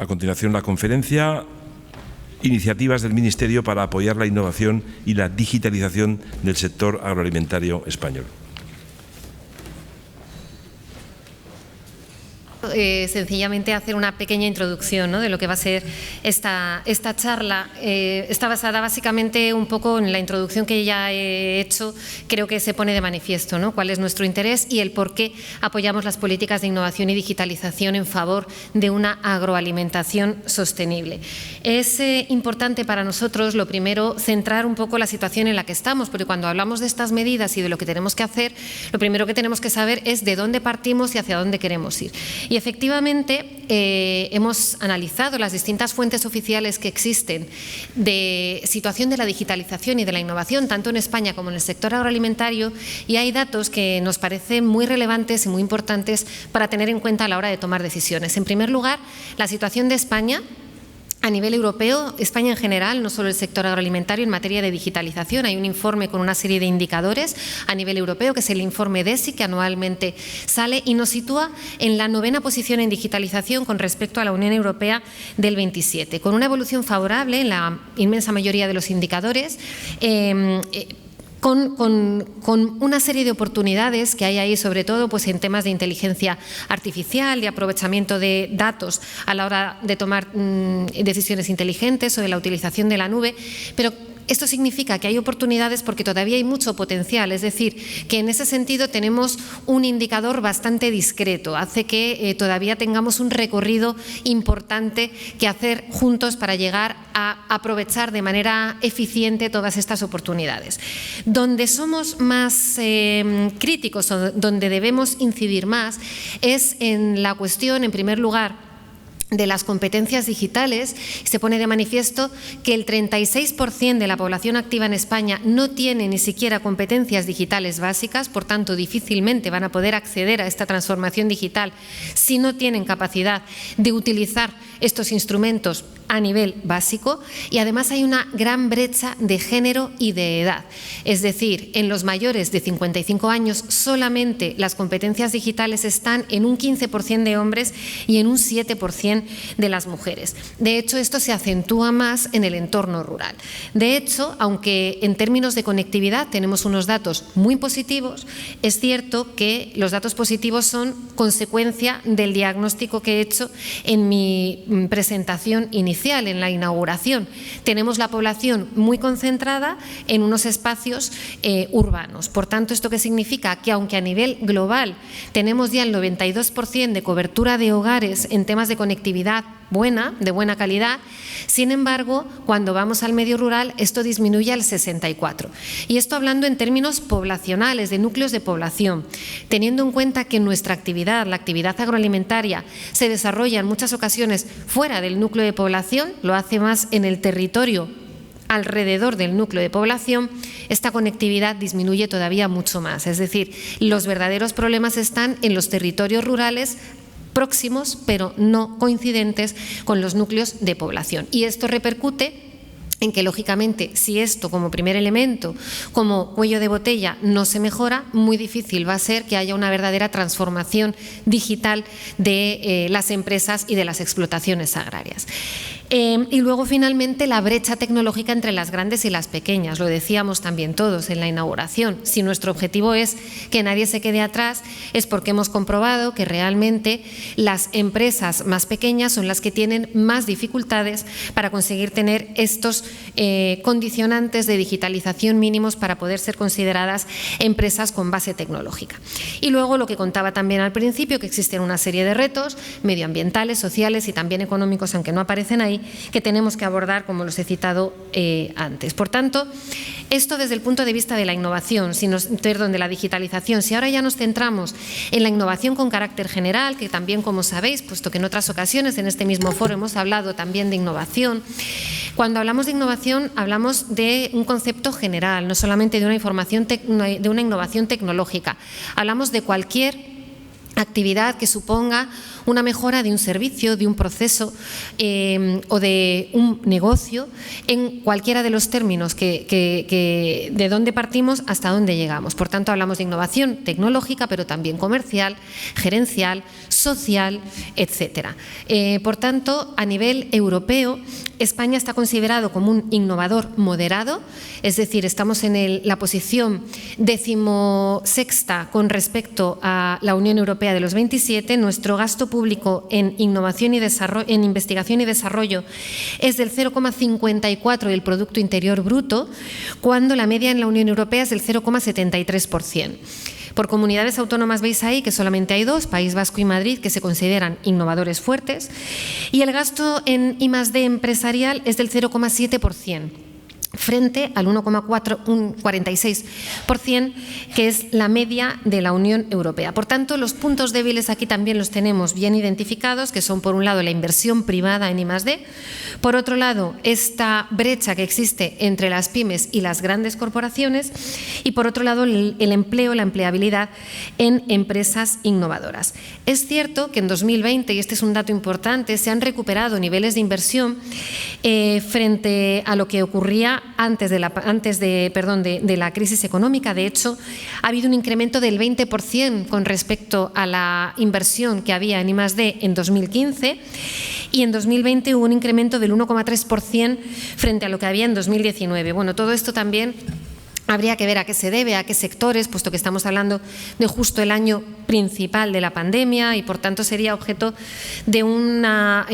A continuación, la conferencia, iniciativas del Ministerio para apoyar la innovación y la digitalización del sector agroalimentario español. Sencillamente hacer una pequeña introducción, ¿no?, de lo que va a ser esta charla. Está basada básicamente un poco en la introducción que ya he hecho. Creo que se pone de manifiesto, ¿no?, cuál es nuestro interés y el por qué apoyamos las políticas de innovación y digitalización en favor de una agroalimentación sostenible. Es importante para nosotros, lo primero, centrar un poco la situación en la que estamos, porque cuando hablamos de estas medidas y de lo que tenemos que hacer, lo primero que tenemos que saber es de dónde partimos y hacia dónde queremos ir. Y efectivamente hemos analizado las distintas fuentes oficiales que existen de situación de la digitalización y de la innovación, tanto en España como en el sector agroalimentario, y hay datos que nos parecen muy relevantes y muy importantes para tener en cuenta a la hora de tomar decisiones. En primer lugar, la situación de España a nivel europeo, España en general, no solo el sector agroalimentario, en materia de digitalización. Hay un informe con una serie de indicadores a nivel europeo, que es el informe DESI, que anualmente sale y nos sitúa en la 9ª posición en digitalización con respecto a la Unión Europea del 27, con una evolución favorable en la inmensa mayoría de los indicadores. Con una serie de oportunidades que hay ahí, sobre todo pues en temas de inteligencia artificial, de aprovechamiento de datos a la hora de tomar decisiones inteligentes o de la utilización de la nube, pero esto significa que hay oportunidades porque todavía hay mucho potencial, es decir, que en ese sentido tenemos un indicador bastante discreto, hace que todavía tengamos un recorrido importante que hacer juntos para llegar a aprovechar de manera eficiente todas estas oportunidades. Donde somos más críticos o donde debemos incidir más es en la cuestión, en primer lugar, de las competencias digitales. Se pone de manifiesto que el 36% de la población activa en España no tiene ni siquiera competencias digitales básicas, por tanto difícilmente van a poder acceder a esta transformación digital si no tienen capacidad de utilizar estos instrumentos a nivel básico, y además hay una gran brecha de género y de edad. Es decir, en los mayores de 55 años solamente las competencias digitales están en un 15% de hombres y en un 7% de las mujeres. De hecho, esto se acentúa más en el entorno rural. De hecho, aunque en términos de conectividad tenemos unos datos muy positivos, es cierto que los datos positivos son consecuencia del diagnóstico que he hecho en mi presentación inicial, en la inauguración. Tenemos la población muy concentrada en unos espacios urbanos. Por tanto, ¿esto qué significa? Que aunque a nivel global tenemos ya el 92% de cobertura de hogares en temas de conectividad buena, de buena calidad, sin embargo, cuando vamos al medio rural, esto disminuye al 64%. Y esto hablando en términos poblacionales, de núcleos de población, teniendo en cuenta que nuestra actividad, la actividad agroalimentaria, se desarrolla en muchas ocasiones fuera del núcleo de población, lo hace más en el territorio alrededor del núcleo de población, esta conectividad disminuye todavía mucho más. Es decir, los verdaderos problemas están en los territorios rurales próximos, pero no coincidentes con los núcleos de población. Y esto repercute en que, lógicamente, si esto como primer elemento, como cuello de botella, no se mejora, muy difícil va a ser que haya una verdadera transformación digital de las empresas y de las explotaciones agrarias. Y luego, finalmente, la brecha tecnológica entre las grandes y las pequeñas. Lo decíamos también todos en la inauguración. Si nuestro objetivo es que nadie se quede atrás, es porque hemos comprobado que realmente las empresas más pequeñas son las que tienen más dificultades para conseguir tener estos condicionantes de digitalización mínimos para poder ser consideradas empresas con base tecnológica. Y luego, lo que contaba también al principio, que existen una serie de retos medioambientales, sociales y también económicos, aunque no aparecen ahí, que tenemos que abordar, como los he citado antes. Por tanto, esto desde el punto de vista de la innovación, de la digitalización. Si ahora ya nos centramos en la innovación con carácter general, que también, como sabéis, puesto que en otras ocasiones en este mismo foro hemos hablado también de innovación, cuando hablamos de innovación hablamos de un concepto general, no solamente de una innovación tecnológica. Hablamos de cualquier actividad que suponga una mejora de un servicio, de un proceso o de un negocio en cualquiera de los términos de dónde partimos hasta dónde llegamos. Por tanto, hablamos de innovación tecnológica, pero también comercial, gerencial, social, etcétera. Por tanto, a nivel europeo, España está considerado como un innovador moderado, es decir, estamos en la posición 16ª con respecto a la Unión Europea de los 27. Nuestro gasto público en innovación y desarrollo, en investigación y desarrollo es del 0,54% del Producto Interior Bruto, cuando la media en la Unión Europea es del 0,73%. Por comunidades autónomas veis ahí que solamente hay dos, País Vasco y Madrid, que se consideran innovadores fuertes, y el gasto en I+D empresarial es del 0,7%. frente al 1,46%, que es la media de la Unión Europea. Por tanto, los puntos débiles aquí también los tenemos bien identificados, que son, por un lado, la inversión privada en I+D, por otro lado, esta brecha que existe entre las pymes y las grandes corporaciones, y por otro lado, el empleo, la empleabilidad en empresas innovadoras. Es cierto que en 2020, y este es un dato importante, se han recuperado niveles de inversión frente a lo que ocurría antes de la crisis económica. De hecho, ha habido un incremento del 20% con respecto a la inversión que había en I+D en 2015, y en 2020 hubo un incremento del 1,3% frente a lo que había en 2019. Bueno, todo esto también habría que ver a qué se debe, a qué sectores, puesto que estamos hablando de justo el año principal de la pandemia, y por tanto sería objeto de una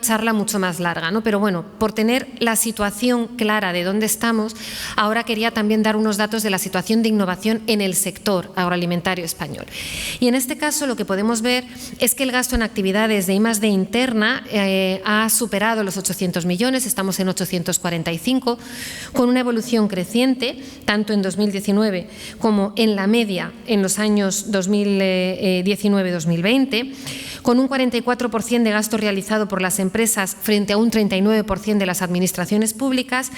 charla mucho más larga, ¿no? Pero bueno, por tener la situación clara de dónde estamos, ahora quería también dar unos datos de la situación de innovación en el sector agroalimentario español. Y en este caso lo que podemos ver es que el gasto en actividades de I+D interna ha superado los 800 millones, estamos en 845, con una evolución creciente, tanto en 2019 como en la media en los años 2019-2020, con un 44% de gasto realizado por las empresas frente a un 39% de las administraciones públicas,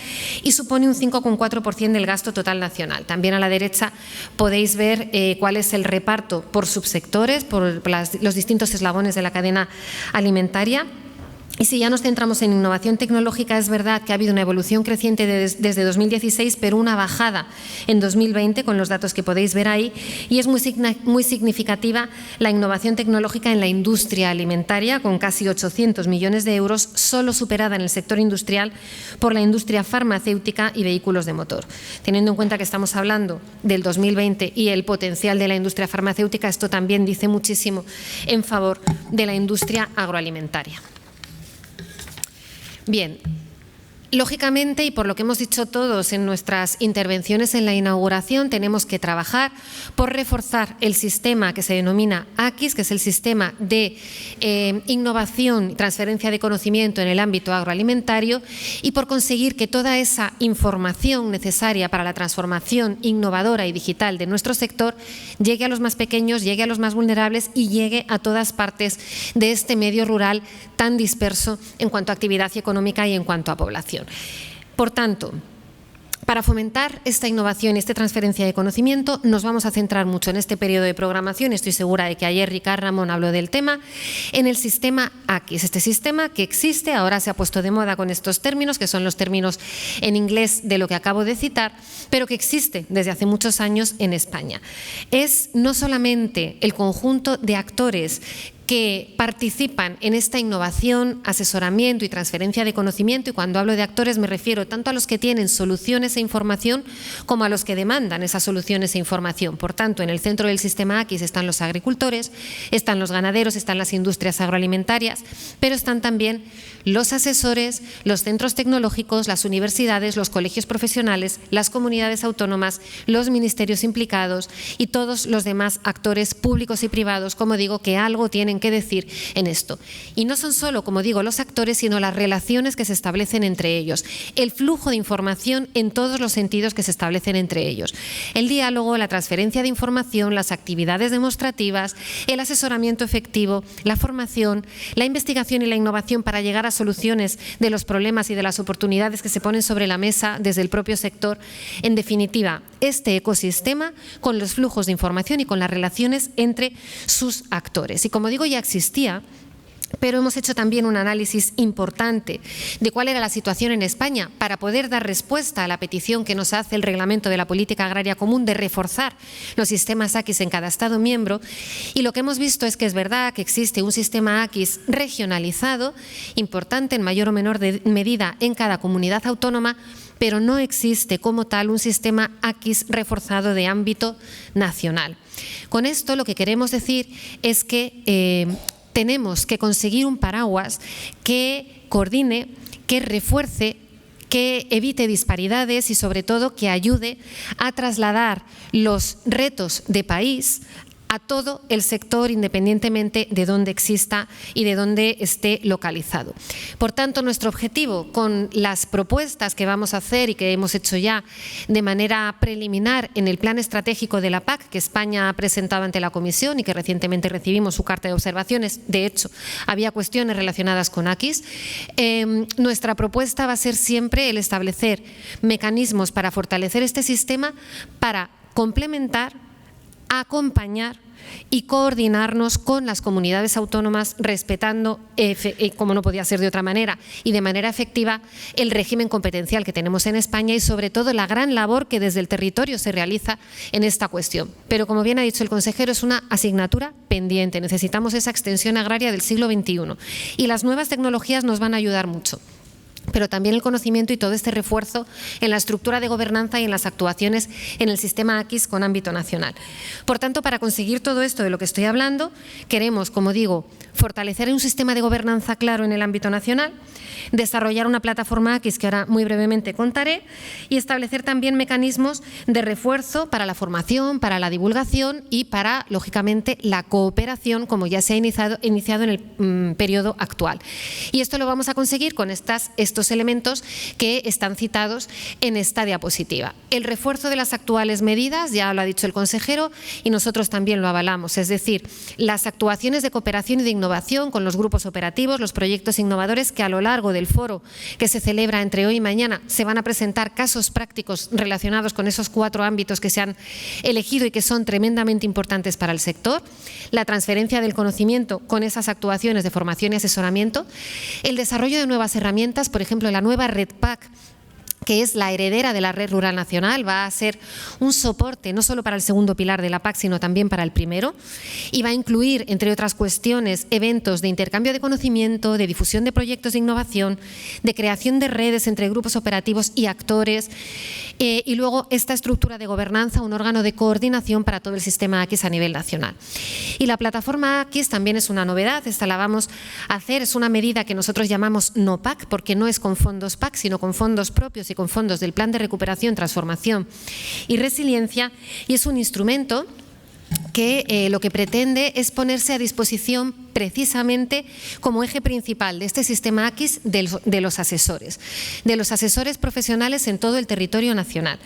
y supone un 5,4% del gasto total nacional. También a la derecha podéis ver cuál es el reparto por subsectores, por los distintos eslabones de la cadena alimentaria. Y si ya nos centramos en innovación tecnológica, es verdad que ha habido una evolución creciente desde 2016, pero una bajada en 2020, con los datos que podéis ver ahí, y es muy significativa la innovación tecnológica en la industria alimentaria, con casi 800 millones de euros, solo superada en el sector industrial por la industria farmacéutica y vehículos de motor. Teniendo en cuenta que estamos hablando del 2020 y el potencial de la industria farmacéutica, esto también dice muchísimo en favor de la industria agroalimentaria. Bien, lógicamente, y por lo que hemos dicho todos en nuestras intervenciones en la inauguración, tenemos que trabajar por reforzar el sistema que se denomina AQIS, que es el sistema de innovación y transferencia de conocimiento en el ámbito agroalimentario, y por conseguir que toda esa información necesaria para la transformación innovadora y digital de nuestro sector llegue a los más pequeños, llegue a los más vulnerables y llegue a todas partes de este medio rural tan disperso en cuanto a actividad económica y en cuanto a población. Por tanto, para fomentar esta innovación y esta transferencia de conocimiento, nos vamos a centrar mucho en este periodo de programación. Estoy segura de que ayer Ricard Ramón habló del tema, en el sistema AQIS. Este sistema que existe, ahora se ha puesto de moda con estos términos, que son los términos en inglés de lo que acabo de citar, pero que existe desde hace muchos años en España. Es no solamente el conjunto de actores que participan en esta innovación, asesoramiento y transferencia de conocimiento, y cuando hablo de actores me refiero tanto a los que tienen soluciones e información como a los que demandan esas soluciones e información. Por tanto, en el centro del sistema AQIS están los agricultores, están los ganaderos, están las industrias agroalimentarias, pero están también los asesores, los centros tecnológicos, las universidades, los colegios profesionales, las comunidades autónomas, los ministerios implicados y todos los demás actores públicos y privados, como digo, que algo tienen que decir en esto. Y no son solo, como digo, los actores, sino las relaciones que se establecen entre ellos, el flujo de información en todos los sentidos que se establecen entre ellos, el diálogo, la transferencia de información, las actividades demostrativas, el asesoramiento efectivo, la formación, la investigación y la innovación para llegar a soluciones de los problemas y de las oportunidades que se ponen sobre la mesa desde el propio sector. En definitiva, este ecosistema con los flujos de información y con las relaciones entre sus actores. Y como digo, diagnóstico ya existía, pero hemos hecho también un análisis importante de cuál era la situación en España para poder dar respuesta a la petición que nos hace el Reglamento de la Política Agraria Común de reforzar los sistemas AQIS en cada Estado miembro. Y lo que hemos visto es que es verdad que existe un sistema AQIS regionalizado, importante en mayor o menor medida en cada comunidad autónoma, pero no existe como tal un sistema AQIS reforzado de ámbito nacional. Con esto lo que queremos decir es que tenemos que conseguir un paraguas que coordine, que refuerce, que evite disparidades y sobre todo que ayude a trasladar los retos de país a todo el sector independientemente de dónde exista y de dónde esté localizado. Por tanto, nuestro objetivo con las propuestas que vamos a hacer y que hemos hecho ya de manera preliminar en el Plan Estratégico de la PAC que España ha presentado ante la Comisión y que recientemente recibimos su carta de observaciones, de hecho, había cuestiones relacionadas con AQIS, nuestra propuesta va a ser siempre el establecer mecanismos para fortalecer este sistema, para complementar, acompañar y coordinarnos con las comunidades autónomas respetando, como no podía ser de otra manera, y de manera efectiva el régimen competencial que tenemos en España y sobre todo la gran labor que desde el territorio se realiza en esta cuestión. Pero como bien ha dicho el consejero, es una asignatura pendiente, necesitamos esa extensión agraria del siglo XXI y las nuevas tecnologías nos van a ayudar mucho, pero también el conocimiento y todo este refuerzo en la estructura de gobernanza y en las actuaciones en el sistema AQIS con ámbito nacional. Por tanto, para conseguir todo esto de lo que estoy hablando, queremos, como digo, fortalecer un sistema de gobernanza claro en el ámbito nacional, desarrollar una plataforma AQIS que ahora muy brevemente contaré y establecer también mecanismos de refuerzo para la formación, para la divulgación y para, lógicamente, la cooperación, como ya se ha iniciado en el periodo actual. Y esto lo vamos a conseguir con estos elementos que están citados en esta diapositiva. El refuerzo de las actuales medidas, ya lo ha dicho el consejero, y nosotros también lo avalamos, es decir, las actuaciones de cooperación y de innovación con los grupos operativos, los proyectos innovadores que a lo largo del foro que se celebra entre hoy y mañana se van a presentar casos prácticos relacionados con esos 4 ámbitos que se han elegido y que son tremendamente importantes para el sector, la transferencia del conocimiento con esas actuaciones de formación y asesoramiento, el desarrollo de nuevas herramientas, por ejemplo, la nueva Red PAC, que es la heredera de la Red Rural Nacional, va a ser un soporte no solo para el segundo pilar de la PAC, sino también para el primero, y va a incluir, entre otras cuestiones, eventos de intercambio de conocimiento, de difusión de proyectos de innovación, de creación de redes entre grupos operativos y actores, y luego esta estructura de gobernanza, un órgano de coordinación para todo el sistema AQIS a nivel nacional. Y la plataforma AQIS también es una novedad, esta la vamos a hacer, es una medida que nosotros llamamos no PAC, porque no es con fondos PAC, sino con fondos propios y con fondos del Plan de Recuperación, Transformación y Resiliencia, y es un instrumento que lo que pretende es ponerse a disposición precisamente como eje principal de este sistema AQIS de los asesores profesionales en todo el territorio nacional,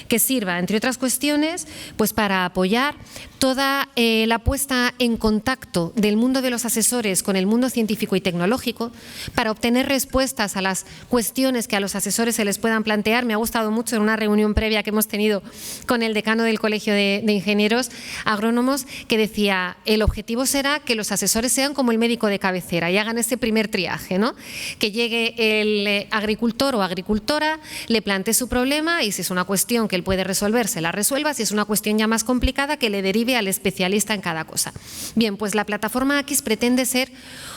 que sirva, entre otras cuestiones, pues para apoyar toda la puesta en contacto del mundo de los asesores con el mundo científico y tecnológico, para obtener respuestas a las cuestiones que a los asesores se les puedan plantear. Me ha gustado mucho en una reunión previa que hemos tenido con el decano del Colegio de Ingenieros Agrónomos, que decía, el objetivo será que los asesores sean como el médico de cabecera y hagan ese primer triaje, ¿no? Que llegue el agricultor o agricultora, le plantee su problema y si es una cuestión que él puede resolver, se la resuelva, si es una cuestión ya más complicada, que le derive al especialista en cada cosa. Bien, pues la plataforma AQIS pretende ser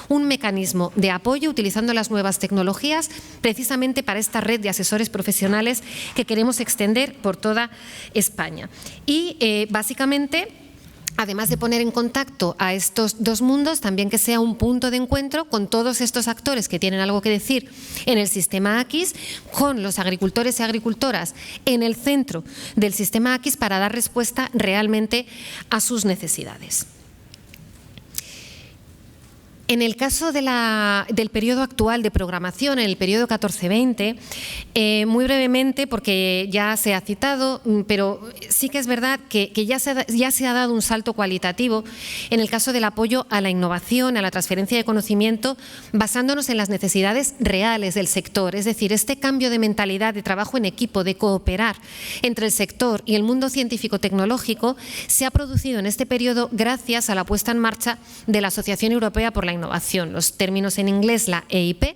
un mecanismo de apoyo utilizando las nuevas tecnologías precisamente para esta red de asesores profesionales que queremos extender por toda España. Y básicamente, además de poner en contacto a estos dos mundos, también que sea un punto de encuentro con todos estos actores que tienen algo que decir en el sistema AQIS, con los agricultores y agricultoras en el centro del sistema AQIS para dar respuesta realmente a sus necesidades. En el caso del periodo actual de programación, en el periodo 14-20, muy brevemente, porque ya se ha citado, pero sí que es verdad que ya se ha dado un salto cualitativo en el caso del apoyo a la innovación, a la transferencia de conocimiento, basándonos en las necesidades reales del sector. Es decir, este cambio de mentalidad, de trabajo en equipo, de cooperar entre el sector y el mundo científico-tecnológico, se ha producido en este periodo gracias a la puesta en marcha de la Asociación Europea por la Innovación. Los términos en inglés, la EIP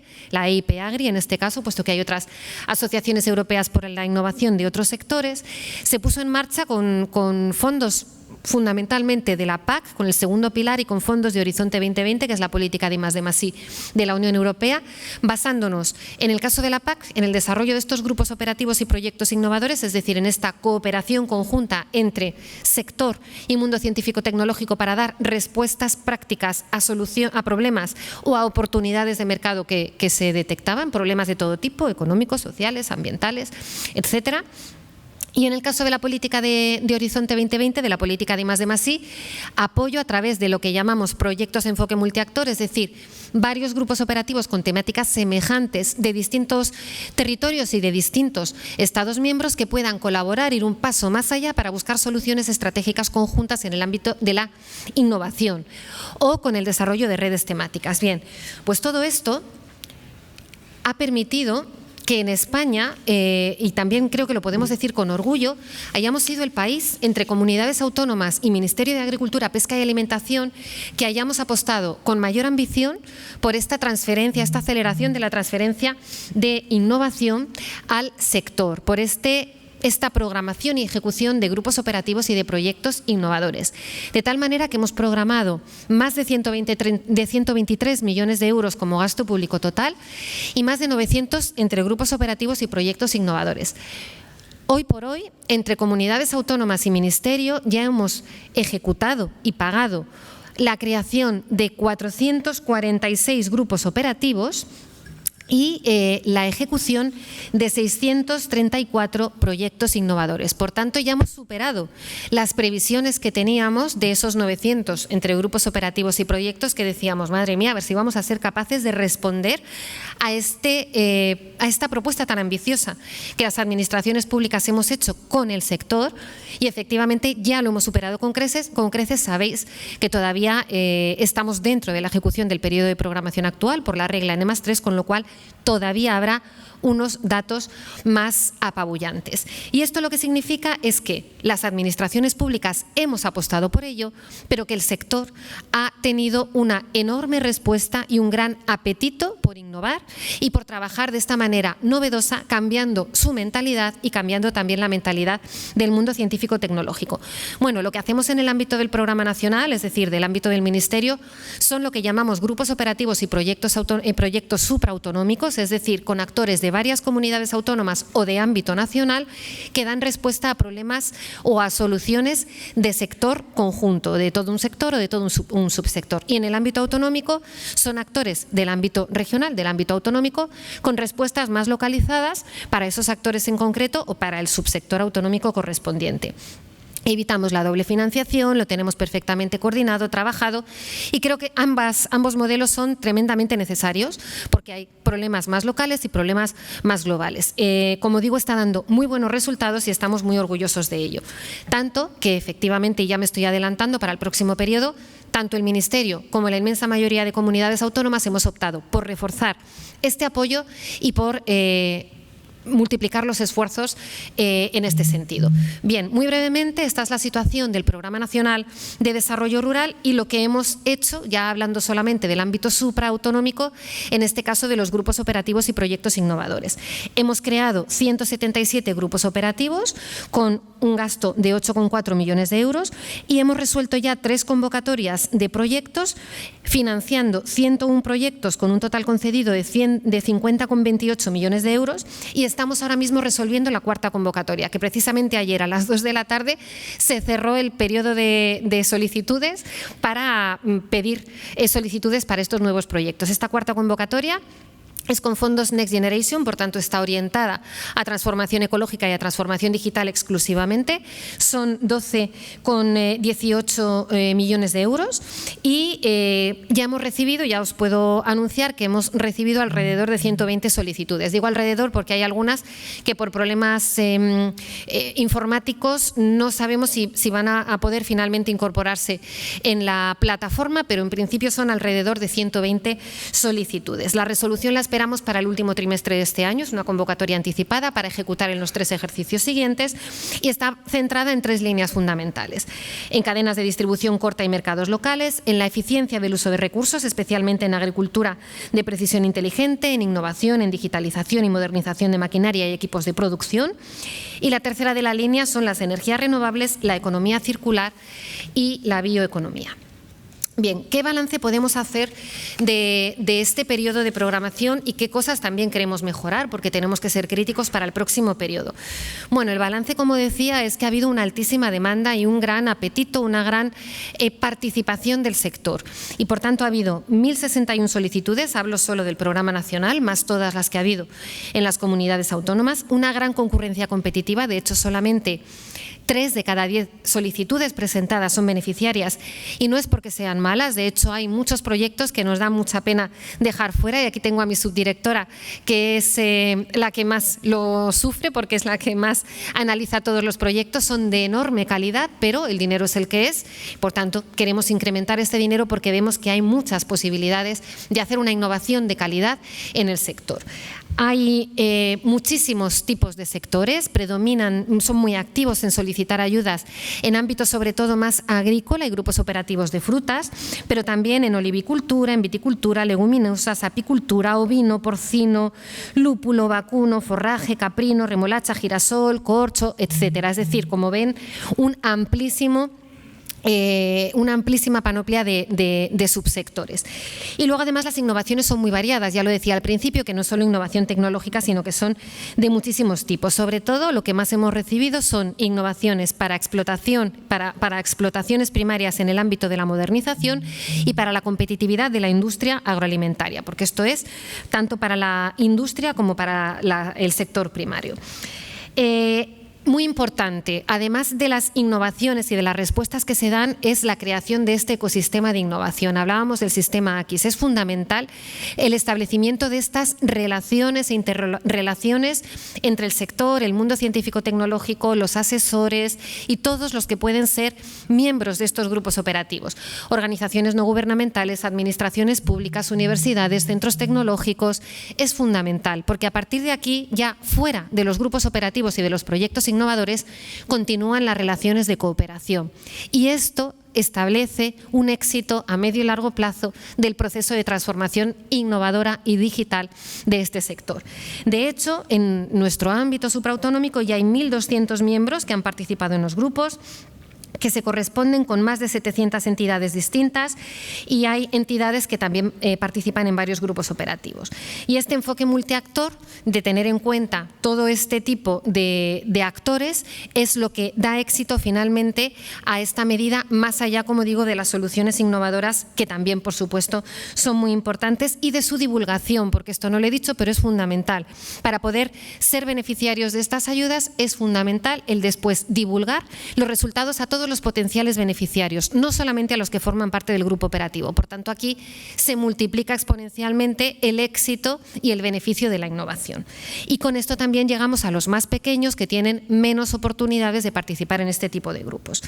Agri en este caso, puesto que hay otras asociaciones europeas por la innovación de otros sectores, se puso en marcha con fondos fundamentalmente de la PAC, con el segundo pilar, y con fondos de Horizonte 2020, que es la política de I+D+I de la Unión Europea, basándonos, en el caso de la PAC, en el desarrollo de estos grupos operativos y proyectos innovadores, es decir, en esta cooperación conjunta entre sector y mundo científico-tecnológico para dar respuestas prácticas a problemas o a oportunidades de mercado que se detectaban, problemas de todo tipo, económicos, sociales, ambientales, etcétera. Y en el caso de la política de Horizonte 2020, de la política de I+D+I, apoyo a través de lo que llamamos proyectos de enfoque multiactor, es decir, varios grupos operativos con temáticas semejantes de distintos territorios y de distintos Estados miembros que puedan colaborar, ir un paso más allá para buscar soluciones estratégicas conjuntas en el ámbito de la innovación o con el desarrollo de redes temáticas. Bien, pues todo esto ha permitido que en España, y también creo que lo podemos decir con orgullo, hayamos sido el país, entre comunidades autónomas y Ministerio de Agricultura, Pesca y Alimentación, que hayamos apostado con mayor ambición por esta transferencia, esta aceleración de la transferencia de innovación al sector, por esta programación y ejecución de grupos operativos y de proyectos innovadores. De tal manera que hemos programado más de 123 millones de euros como gasto público total y más de 900 entre grupos operativos y proyectos innovadores. Hoy por hoy, entre comunidades autónomas y Ministerio, ya hemos ejecutado y pagado la creación de 446 grupos operativos y la ejecución de 634 proyectos innovadores. Por tanto, ya hemos superado las previsiones que teníamos de esos 900 entre grupos operativos y proyectos que decíamos, madre mía, a ver si vamos a ser capaces de responder a esta propuesta tan ambiciosa que las administraciones públicas hemos hecho con el sector, y efectivamente ya lo hemos superado con creces. Sabéis que todavía estamos dentro de la ejecución del periodo de programación actual por la regla N+3, con lo cual todavía habrá unos datos más apabullantes. Y esto lo que significa es que las administraciones públicas hemos apostado por ello, pero que el sector ha tenido una enorme respuesta y un gran apetito por innovar y por trabajar de esta manera novedosa, cambiando su mentalidad y cambiando también la mentalidad del mundo científico-tecnológico. Bueno, lo que hacemos en el ámbito del programa nacional, es decir, del ámbito del Ministerio, son lo que llamamos grupos operativos y proyectos supraautonómicos, es decir, con actores de varias comunidades autónomas o de ámbito nacional que dan respuesta a problemas o a soluciones de sector conjunto, de todo un sector o de todo un subsector. Y en el ámbito autonómico son actores del ámbito regional, del ámbito autonómico, con respuestas más localizadas para esos actores en concreto o para el subsector autonómico correspondiente. Evitamos la doble financiación, lo tenemos perfectamente coordinado, trabajado, y creo que ambos modelos son tremendamente necesarios porque hay problemas más locales y problemas más globales. Como digo, está dando muy buenos resultados y estamos muy orgullosos de ello. Tanto que efectivamente, y ya me estoy adelantando para el próximo periodo, tanto el Ministerio como la inmensa mayoría de comunidades autónomas hemos optado por reforzar este apoyo y por multiplicar los esfuerzos en este sentido. Bien, muy brevemente, esta es la situación del Programa Nacional de Desarrollo Rural y lo que hemos hecho, ya hablando solamente del ámbito supraautonómico, en este caso de los grupos operativos y proyectos innovadores. Hemos creado 177 grupos operativos con un gasto de 8,4 millones de euros y hemos resuelto ya 3 convocatorias de proyectos, financiando 101 proyectos con un total concedido de 50,28 millones de euros, y estamos ahora mismo resolviendo la 4ª convocatoria, que precisamente ayer a las 2 de la tarde se cerró el periodo de solicitudes para pedir solicitudes para estos nuevos proyectos. Esta 4ª convocatoria Es con fondos Next Generation, por tanto está orientada a transformación ecológica y a transformación digital exclusivamente. Son 12,18 millones de euros y ya hemos recibido, ya os puedo anunciar que hemos recibido alrededor de 120 solicitudes. Digo alrededor porque hay algunas que por problemas informáticos no sabemos si van a poder finalmente incorporarse en la plataforma, pero en principio son alrededor de 120 solicitudes. La resolución la esperamos para el último trimestre de este año, es una convocatoria anticipada para ejecutar en los 3 ejercicios siguientes y está centrada en 3 líneas fundamentales: en cadenas de distribución corta y mercados locales, en la eficiencia del uso de recursos, especialmente en agricultura de precisión inteligente, en innovación, en digitalización y modernización de maquinaria y equipos de producción. Y la tercera de la línea son las energías renovables, la economía circular y la bioeconomía. Bien, ¿qué balance podemos hacer de este periodo de programación y qué cosas también queremos mejorar? Porque tenemos que ser críticos para el próximo periodo. Bueno, el balance, como decía, es que ha habido una altísima demanda y un gran apetito, una gran participación del sector. Y, por tanto, ha habido 1.061 solicitudes, hablo solo del programa nacional, más todas las que ha habido en las comunidades autónomas, una gran concurrencia competitiva, de hecho, solamente 3 de cada 10 solicitudes presentadas son beneficiarias y no es porque sean malas, de hecho hay muchos proyectos que nos da mucha pena dejar fuera y aquí tengo a mi subdirectora que es la que más lo sufre porque es la que más analiza todos los proyectos, son de enorme calidad pero el dinero es el que es, por tanto queremos incrementar este dinero porque vemos que hay muchas posibilidades de hacer una innovación de calidad en el sector. Hay muchísimos tipos de sectores, predominan, son muy activos en solicitar ayudas en ámbitos sobre todo más agrícola y grupos operativos de frutas, pero también en olivicultura, en viticultura, leguminosas, apicultura, ovino, porcino, lúpulo, vacuno, forraje, caprino, remolacha, girasol, corcho, etcétera. Es decir, como ven, una amplísima panoplia de subsectores. Y luego además las innovaciones son muy variadas, ya lo decía al principio, que no solo innovación tecnológica, sino que son de muchísimos tipos. Sobre todo lo que más hemos recibido son innovaciones para explotaciones primarias en el ámbito de la modernización y para la competitividad de la industria agroalimentaria, porque esto es tanto para la industria como para el sector primario. Muy importante, además de las innovaciones y de las respuestas que se dan, es la creación de este ecosistema de innovación. Hablábamos del sistema AQUIS. Es fundamental el establecimiento de estas relaciones e interrelaciones entre el sector, el mundo científico-tecnológico, los asesores y todos los que pueden ser miembros de estos grupos operativos. Organizaciones no gubernamentales, administraciones públicas, universidades, centros tecnológicos. Es fundamental porque a partir de aquí, ya fuera de los grupos operativos y de los proyectos innovadores, continúan las relaciones de cooperación. Y esto establece un éxito a medio y largo plazo del proceso de transformación innovadora y digital de este sector. De hecho, en nuestro ámbito supraautonómico ya hay 1.200 miembros que han participado en los grupos, que se corresponden con más de 700 entidades distintas y hay entidades que también participan en varios grupos operativos. Y este enfoque multiactor, de tener en cuenta todo este tipo de actores, es lo que da éxito finalmente a esta medida, más allá, como digo, de las soluciones innovadoras, que también, por supuesto, son muy importantes, y de su divulgación, porque esto no lo he dicho, pero es fundamental. Para poder ser beneficiarios de estas ayudas es fundamental el después divulgar los resultados a todos los potenciales beneficiarios, no solamente a los que forman parte del grupo operativo. Por tanto, aquí se multiplica exponencialmente el éxito y el beneficio de la innovación. Y con esto también llegamos a los más pequeños, que tienen menos oportunidades de participar en este tipo de grupos.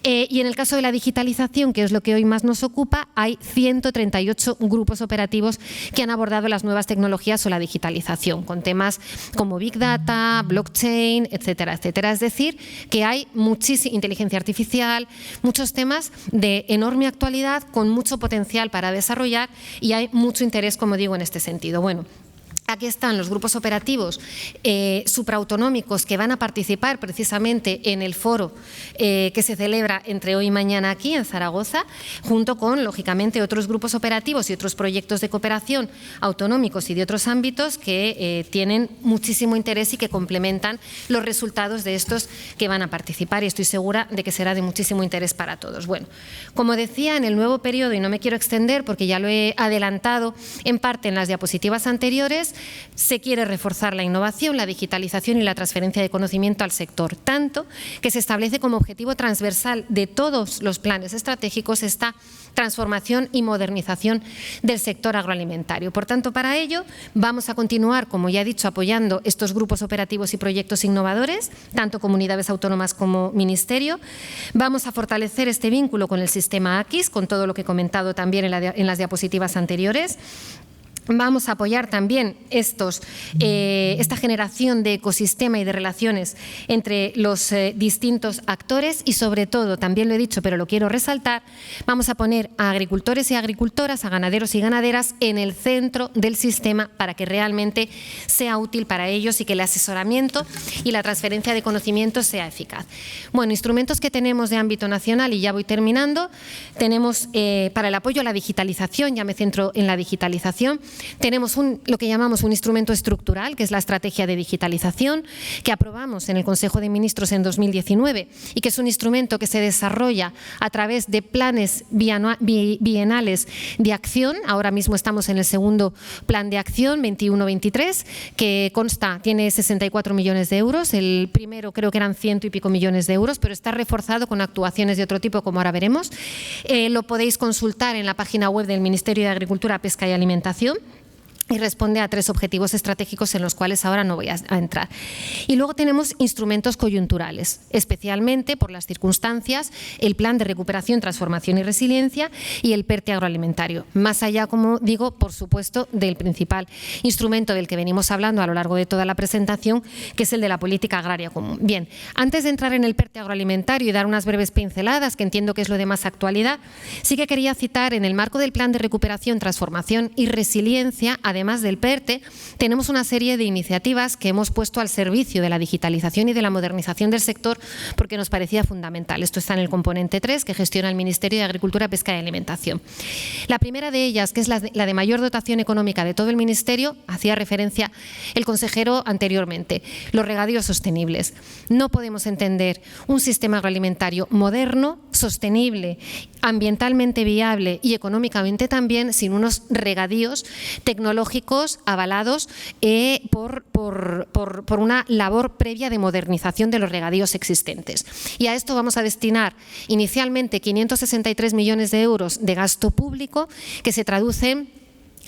Y en el caso de la digitalización, que es lo que hoy más nos ocupa, hay 138 grupos operativos que han abordado las nuevas tecnologías o la digitalización, con temas como Big Data, Blockchain, etcétera, etcétera. Es decir, que hay muchísima inteligencia artificial, muchos temas de enorme actualidad, con mucho potencial para desarrollar, y hay mucho interés, como digo, en este sentido. Bueno, Aquí están los grupos operativos supraautonómicos que van a participar precisamente en el foro que se celebra entre hoy y mañana aquí en Zaragoza, junto con, lógicamente, otros grupos operativos y otros proyectos de cooperación autonómicos y de otros ámbitos que tienen muchísimo interés y que complementan los resultados de estos que van a participar, y estoy segura de que será de muchísimo interés para todos. Bueno, como decía, en el nuevo periodo, y no me quiero extender porque ya lo he adelantado en parte en las diapositivas anteriores, se quiere reforzar la innovación, la digitalización y la transferencia de conocimiento al sector, tanto que se establece como objetivo transversal de todos los planes estratégicos esta transformación y modernización del sector agroalimentario. Por tanto, para ello vamos a continuar, como ya he dicho, apoyando estos grupos operativos y proyectos innovadores, tanto comunidades autónomas como Ministerio. Vamos a fortalecer este vínculo con el sistema AQUIS, con todo lo que he comentado también en las diapositivas anteriores. Vamos a apoyar también esta generación de ecosistema y de relaciones entre los distintos actores y, sobre todo, también lo he dicho, pero lo quiero resaltar, vamos a poner a agricultores y agricultoras, a ganaderos y ganaderas en el centro del sistema para que realmente sea útil para ellos y que el asesoramiento y la transferencia de conocimientos sea eficaz. Bueno, instrumentos que tenemos de ámbito nacional, y ya voy terminando, tenemos para el apoyo a la digitalización, ya me centro en la digitalización. Tenemos lo que llamamos un instrumento estructural, que es la estrategia de digitalización, que aprobamos en el Consejo de Ministros en 2019 y que es un instrumento que se desarrolla a través de planes bienales de acción. Ahora mismo estamos en el segundo plan de acción, 21-23, que tiene 64 millones de euros. El primero creo que eran 100 y pico millones de euros, pero está reforzado con actuaciones de otro tipo, como ahora veremos. Lo podéis consultar en la página web del Ministerio de Agricultura, Pesca y Alimentación. Y responde a 3 objetivos estratégicos en los cuales ahora no voy a entrar. Y luego tenemos instrumentos coyunturales, especialmente por las circunstancias, el Plan de Recuperación, Transformación y Resiliencia y el PERTE agroalimentario. Más allá, como digo, por supuesto, del principal instrumento del que venimos hablando a lo largo de toda la presentación, que es el de la política agraria común. Bien, antes de entrar en el PERTE agroalimentario y dar unas breves pinceladas, que entiendo que es lo de más actualidad, sí que quería citar en el marco del Plan de Recuperación, Transformación y Resiliencia, además del PERTE, tenemos una serie de iniciativas que hemos puesto al servicio de la digitalización y de la modernización del sector porque nos parecía fundamental. Esto está en el componente 3 que gestiona el Ministerio de Agricultura, Pesca y Alimentación. La primera de ellas, que es la de mayor dotación económica de todo el Ministerio, hacía referencia el consejero anteriormente, los regadíos sostenibles. No podemos entender un sistema agroalimentario moderno, sostenible, ambientalmente viable y económicamente también sin unos regadíos tecnológicos avalados por una labor previa de modernización de los regadíos existentes. Y a esto vamos a destinar inicialmente 563 millones de euros de gasto público, que se traducen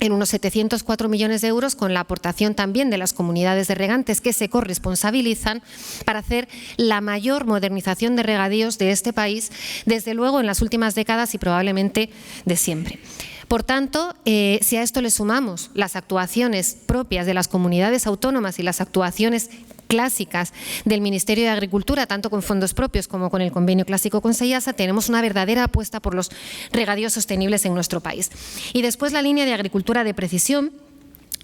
en unos 704 millones de euros, con la aportación también de las comunidades de regantes que se corresponsabilizan para hacer la mayor modernización de regadíos de este país, desde luego en las últimas décadas y probablemente de siempre. Por tanto, si a esto le sumamos las actuaciones propias de las comunidades autónomas y las actuaciones clásicas del Ministerio de Agricultura, tanto con fondos propios como con el convenio clásico con SEIASA, tenemos una verdadera apuesta por los regadíos sostenibles en nuestro país. Y después la línea de agricultura de precisión,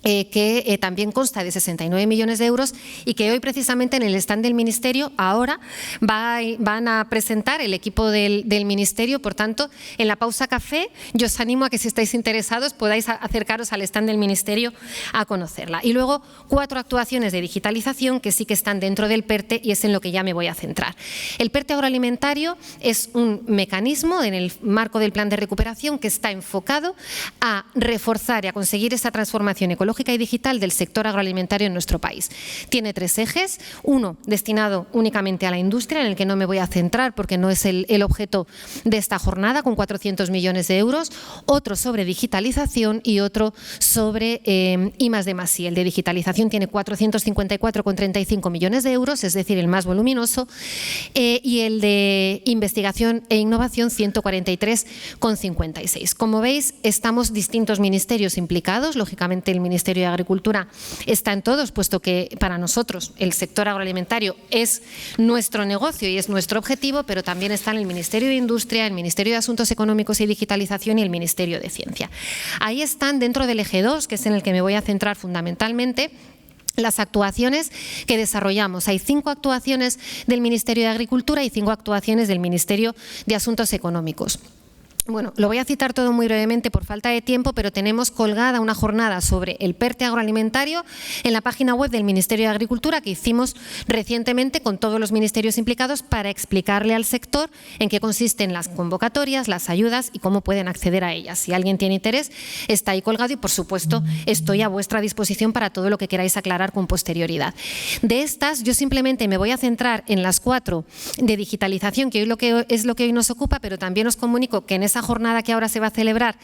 que también consta de 69 millones de euros y que hoy precisamente en el stand del Ministerio ahora van a presentar el equipo del Ministerio. Por tanto, en la pausa café yo os animo a que, si estáis interesados, podáis acercaros al stand del Ministerio a conocerla. Y luego 4 actuaciones de digitalización que sí que están dentro del PERTE y es en lo que ya me voy a centrar. El PERTE agroalimentario es un mecanismo en el marco del plan de recuperación que está enfocado a reforzar y a conseguir esa transformación ecológica y digital del sector agroalimentario en nuestro país. Tiene 3 ejes, uno destinado únicamente a la industria, en el que no me voy a centrar porque no es el objeto de esta jornada, con 400 millones de euros, otro sobre digitalización y otro sobre I+D+I. El de digitalización tiene 454,35 millones de euros, es decir, el más voluminoso, y el de investigación e innovación 143,56. Como veis, estamos distintos ministerios implicados, lógicamente el Ministerio Ministerio de Agricultura está en todos, puesto que para nosotros el sector agroalimentario es nuestro negocio y es nuestro objetivo, pero también está en el Ministerio de Industria, el Ministerio de Asuntos Económicos y Digitalización y el Ministerio de Ciencia. Ahí están, dentro del eje 2, que es en el que me voy a centrar fundamentalmente, las actuaciones que desarrollamos. Hay 5 actuaciones del Ministerio de Agricultura y 5 actuaciones del Ministerio de Asuntos Económicos. Bueno, lo voy a citar todo muy brevemente por falta de tiempo, pero tenemos colgada una jornada sobre el PERTE agroalimentario en la página web del Ministerio de Agricultura que hicimos recientemente con todos los ministerios implicados para explicarle al sector en qué consisten las convocatorias, las ayudas y cómo pueden acceder a ellas. Si alguien tiene interés, está ahí colgado y, por supuesto, estoy a vuestra disposición para todo lo que queráis aclarar con posterioridad. De estas, yo simplemente me voy a centrar en las 4 de digitalización, que hoy es lo que hoy nos ocupa, pero también os comunico que en esa jornada que ahora se va a celebrar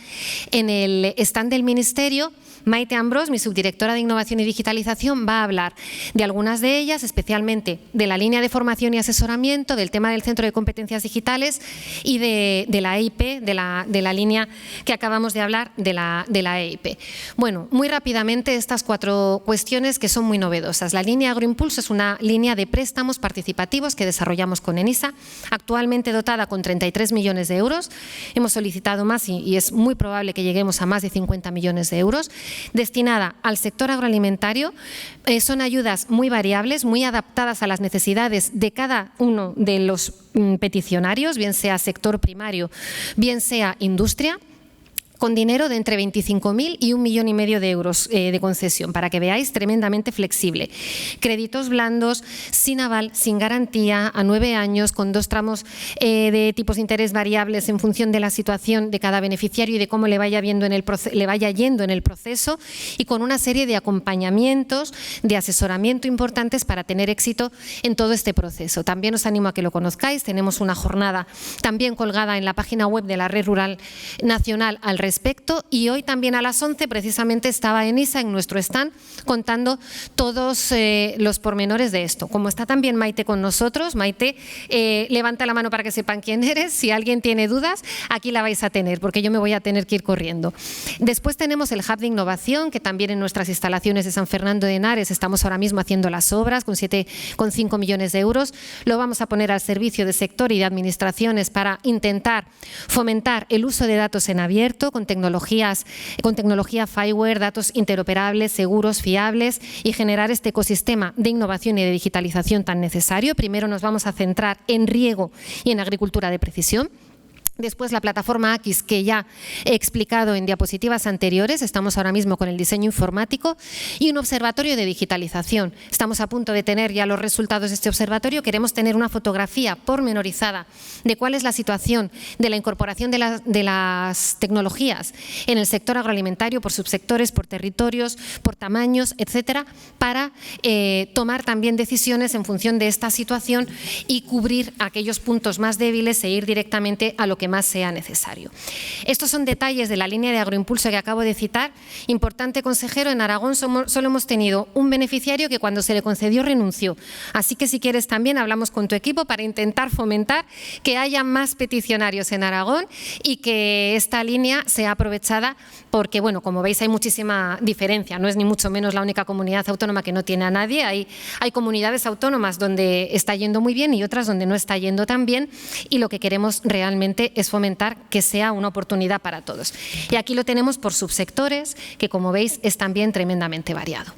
en el stand del Ministerio, Maite Ambrós, mi subdirectora de Innovación y Digitalización, va a hablar de algunas de ellas, especialmente de la línea de formación y asesoramiento, del tema del Centro de Competencias Digitales y de la EIP, de la línea que acabamos de hablar, de la EIP. Bueno, muy rápidamente estas 4 cuestiones que son muy novedosas. La línea Agroimpulso es una línea de préstamos participativos que desarrollamos con ENISA, actualmente dotada con 33 millones de euros. Hemos solicitado más y es muy probable que lleguemos a más de 50 millones de euros, destinada al sector agroalimentario. Son ayudas muy variables, muy adaptadas a las necesidades de cada uno de los peticionarios, bien sea sector primario, bien sea industria, con dinero de entre 25.000 y 1,5 millones de euros de concesión, para que veáis, tremendamente flexible. Créditos blandos, sin aval, sin garantía, a 9 años, con 2 tramos de tipos de interés variables en función de la situación de cada beneficiario y de cómo le vaya yendo en el proceso, y con una serie de acompañamientos, de asesoramiento importantes para tener éxito en todo este proceso. También os animo a que lo conozcáis. Tenemos una jornada también colgada en la página web de la Red Rural Nacional al respecto, y hoy también a las 11 precisamente estaba ENISA en nuestro stand contando todos los pormenores de esto. Como está también Maite con nosotros, Maite, levanta la mano para que sepan quién eres. Si alguien tiene dudas, aquí la vais a tener, porque yo me voy a tener que ir corriendo. Después tenemos el Hub de Innovación, que también en nuestras instalaciones de San Fernando de Henares estamos ahora mismo haciendo las obras con 7,5 millones de euros. Lo vamos a poner al servicio del sector y de administraciones para intentar fomentar el uso de datos en abierto, con tecnología FiWare, datos interoperables, seguros, fiables, y generar este ecosistema de innovación y de digitalización tan necesario. Primero nos vamos a centrar en riego y en agricultura de precisión. Después la plataforma AQUIS, que ya he explicado en diapositivas anteriores. Estamos ahora mismo con el diseño informático y un observatorio de digitalización. Estamos a punto de tener ya los resultados de este observatorio. Queremos tener una fotografía pormenorizada de cuál es la situación de la incorporación de las tecnologías en el sector agroalimentario, por subsectores, por territorios, por tamaños, etcétera, para tomar también decisiones en función de esta situación y cubrir aquellos puntos más débiles e ir directamente a lo que más sea necesario. Estos son detalles de la línea de Agroimpulso que acabo de citar. Importante, consejero, en Aragón solo hemos tenido un beneficiario que cuando se le concedió renunció. Así que si quieres también hablamos con tu equipo para intentar fomentar que haya más peticionarios en Aragón y que esta línea sea aprovechada, porque, bueno, como veis hay muchísima diferencia. No es ni mucho menos la única comunidad autónoma que no tiene a nadie. Hay comunidades autónomas donde está yendo muy bien y otras donde no está yendo tan bien, y lo que queremos realmente es fomentar que sea una oportunidad para todos. Y aquí lo tenemos por subsectores, que como veis es también tremendamente variado.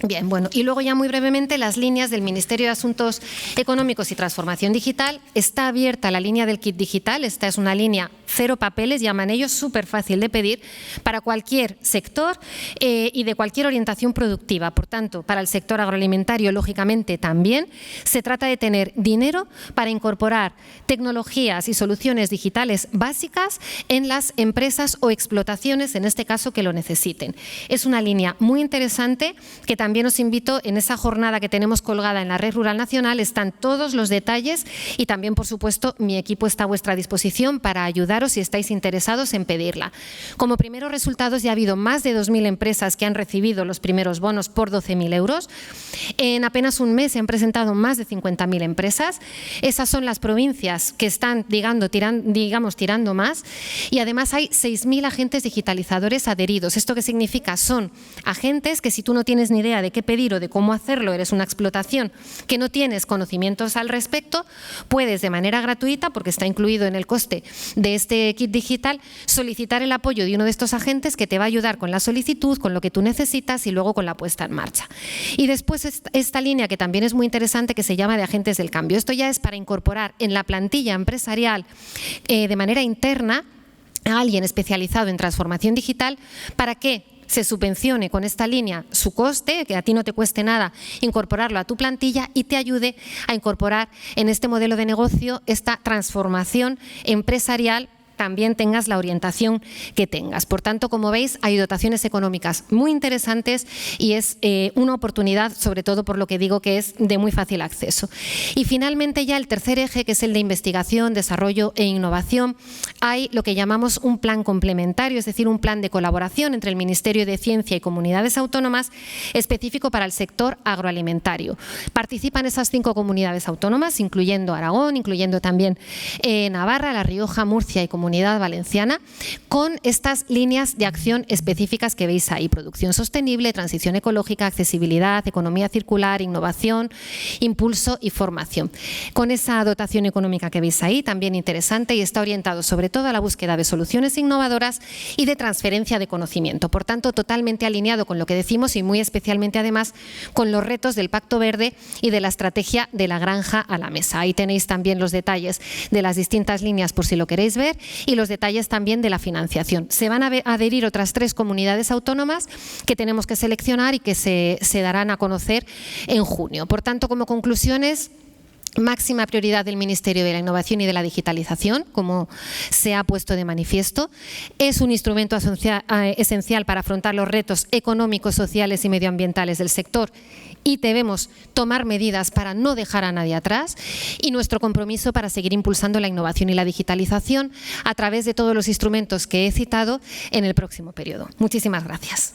Bien, bueno, y luego ya muy brevemente las líneas del Ministerio de Asuntos Económicos y Transformación Digital. Está abierta la línea del kit digital. Esta es una línea 0 papeles, llaman ellos, súper fácil de pedir para cualquier sector y de cualquier orientación productiva. Por tanto, para el sector agroalimentario, lógicamente también se trata de tener dinero para incorporar tecnologías y soluciones digitales básicas en las empresas o explotaciones, en este caso, que lo necesiten. Es una línea muy interesante que también os invito, en esa jornada que tenemos colgada en la Red Rural Nacional, están todos los detalles y también, por supuesto, mi equipo está a vuestra disposición para ayudaros si estáis interesados en pedirla. Como primeros resultados, ya ha habido más de 2.000 empresas que han recibido los primeros bonos por 12.000 euros. En apenas un mes se han presentado más de 50.000 empresas. Esas son las provincias que están, tirando más, y además hay 6.000 agentes digitalizadores adheridos. ¿Esto qué significa? Son agentes que, si tú no tienes ni idea de qué pedir o de cómo hacerlo, eres una explotación que no tienes conocimientos al respecto, puedes de manera gratuita, porque está incluido en el coste de este kit digital, solicitar el apoyo de uno de estos agentes que te va a ayudar con la solicitud, con lo que tú necesitas y luego con la puesta en marcha. Y después esta línea, que también es muy interesante, que se llama de agentes del cambio. Esto ya es para incorporar en la plantilla empresarial de manera interna a alguien especializado en transformación digital para que se subvencione con esta línea su coste, que a ti no te cueste nada incorporarlo a tu plantilla y te ayude a incorporar en este modelo de negocio esta transformación empresarial, también tengas la orientación que tengas. Por tanto, como veis, hay dotaciones económicas muy interesantes y es una oportunidad, sobre todo por lo que digo que es de muy fácil acceso. Y finalmente, ya el tercer eje, que es el de investigación, desarrollo e innovación, hay lo que llamamos un plan complementario, es decir, un plan de colaboración entre el Ministerio de Ciencia y comunidades autónomas específico para el sector agroalimentario. Participan esas 5 comunidades autónomas, incluyendo Aragón, incluyendo también Navarra, La Rioja, Murcia y Comunidad Valenciana, con estas líneas de acción específicas que veis ahí: producción sostenible, transición ecológica, accesibilidad, economía circular, innovación, impulso y formación. Con esa dotación económica que veis ahí, también interesante, y está orientado sobre todo a la búsqueda de soluciones innovadoras y de transferencia de conocimiento. Por tanto, totalmente alineado con lo que decimos y muy especialmente además con los retos del Pacto Verde y de la estrategia de la granja a la mesa. Ahí tenéis también los detalles de las distintas líneas por si lo queréis ver, y los detalles también de la financiación. Se van a adherir otras 3 comunidades autónomas que tenemos que seleccionar y que se darán a conocer en junio. Por tanto, como conclusiones, máxima prioridad del Ministerio de la Innovación y de la Digitalización, como se ha puesto de manifiesto. Es un instrumento esencial para afrontar los retos económicos, sociales y medioambientales del sector, y debemos tomar medidas para no dejar a nadie atrás, y nuestro compromiso para seguir impulsando la innovación y la digitalización a través de todos los instrumentos que he citado en el próximo periodo. Muchísimas gracias.